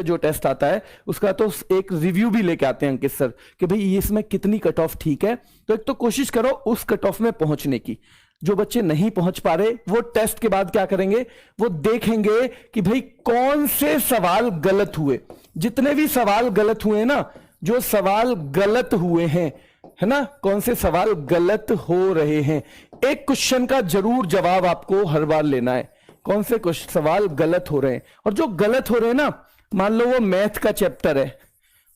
जो टेस्ट आता है उसका तो एक रिव्यू भी लेके आते हैं अंकित सर कि भाई ये इसमें कितनी कट ऑफ ठीक है। तो एक तो कोशिश करो उस कट ऑफ में पहुंचने की। जो बच्चे नहीं पहुंच पा रहे वो टेस्ट के बाद क्या करेंगे, वो देखेंगे कि भाई कौन से सवाल गलत हुए। जितने भी सवाल गलत हुए ना, जो सवाल गलत हुए हैं, है ना, कौन से सवाल गलत हो रहे हैं, एक क्वेश्चन का जरूर जवाब आपको हर बार लेना है। कौन से सवाल गलत हो रहे हैं, और जो गलत हो रहे हैं ना, मान लो वो मैथ का चैप्टर है,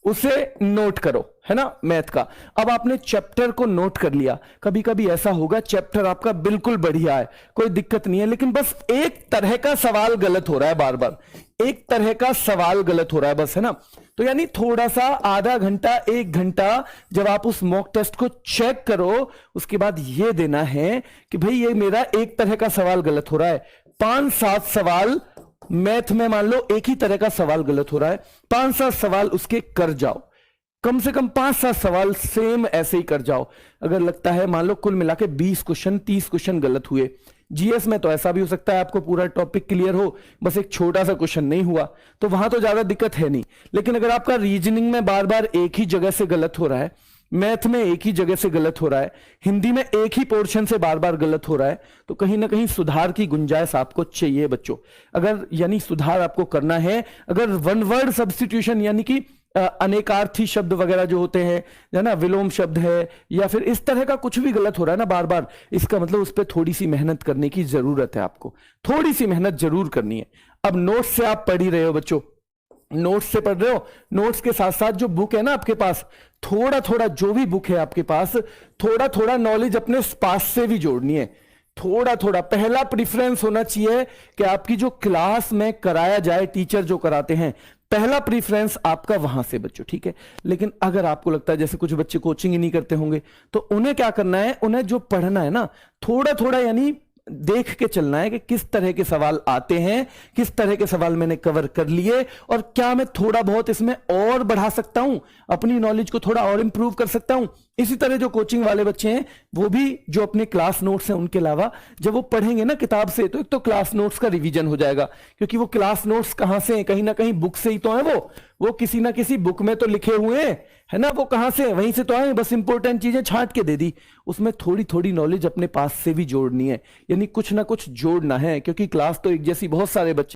उसे नोट करो, है ना, मैथ का। अब आपने चैप्टर को नोट कर लिया। कभी कभी ऐसा होगा चैप्टर आपका बिल्कुल बढ़िया है, कोई दिक्कत नहीं है, लेकिन बस एक तरह का सवाल गलत हो रहा है, बार बार एक तरह का सवाल गलत हो रहा है बस, है ना। तो यानी थोड़ा सा आधा घंटा 1 घंटा जब आप उस मॉक टेस्ट को चेक करो, उसके बाद ये देना है कि भाई ये मेरा एक तरह का सवाल गलत हो रहा है। 5-7 सवाल मैथ में मान लो एक ही तरह का सवाल गलत हो रहा है, 5-7 सवाल उसके कर जाओ, कम से कम 5-7 सवाल सेम ऐसे ही कर जाओ। अगर लगता है मान लो कुल मिला के 20 क्वेश्चन 30 क्वेश्चन गलत हुए, जीएस में तो ऐसा भी हो सकता है आपको पूरा टॉपिक क्लियर हो, बस एक छोटा सा क्वेश्चन नहीं हुआ, तो वहां तो ज्यादा दिक्कत है नहीं। लेकिन अगर आपका रीजनिंग में बार बार एक ही जगह से गलत हो रहा है, मैथ में एक ही जगह से गलत हो रहा है, हिंदी में एक ही पोर्शन से बार बार गलत हो रहा है, तो कहीं ना कहीं सुधार की गुंजाइश आपको चाहिए बच्चों। अगर यानी सुधार आपको करना है, अगर वन वर्ड सब्स्टिट्यूशन यानी कि अनेकार्थी शब्द वगैरह जो होते हैं, है ना, विलोम शब्द है, या फिर इस तरह का कुछ भी गलत हो रहा है ना बार बार, इसका मतलब उस पर थोड़ी सी मेहनत करने की जरूरत है, आपको थोड़ी सी मेहनत जरूर करनी है। अब नोट्स से आप पढ़ ही रहे हो बच्चों, नोट्स से पढ़ रहे हो, नोट्स के साथ साथ जो बुक है ना आपके पास, थोड़ा थोड़ा जो भी बुक है आपके पास, थोड़ा थोड़ा नॉलेज अपने पास से भी जोड़नी है। थोड़ा थोड़ा पहला प्रेफरेंस होना चाहिए कि आपकी जो क्लास में कराया जाए, टीचर जो कराते हैं, पहला प्रेफरेंस आपका वहां से बच्चों, ठीक है। लेकिन अगर आपको लगता है जैसे कुछ बच्चे कोचिंग ही नहीं करते होंगे, तो उन्हें क्या करना है, उन्हें जो पढ़ना है ना, थोड़ा थोड़ा यानी देख के चलना है कि किस तरह के सवाल आते हैं, किस तरह के सवाल मैंने कवर कर लिए, और क्या मैं थोड़ा बहुत इसमें और बढ़ा सकता हूं, अपनी नॉलेज को थोड़ा और इंप्रूव कर सकता हूं। इसी तरह जो कोचिंग वाले बच्चे हैं वो भी जो अपने क्लास नोट्स हैं उनके अलावा जब वो पढ़ेंगे ना किताब से, तो एक तो क्लास नोट्स का रिवीजन हो जाएगा, क्योंकि वो क्लास नोट्स कहां से हैं, कहीं ना कहीं बुक से ही तो है, वो किसी ना किसी बुक में तो लिखे हुए हैं, है ना, वो कहां से, वहीं से तो आए, बस इंपॉर्टेंट चीजें छांट के दे दी। उसमें थोड़ी थोड़ी नॉलेज अपने पास से भी जोड़नी है, यानी कुछ ना कुछ जोड़ना है, क्योंकि क्लास तो एक जैसी बहुत सारे बच्चे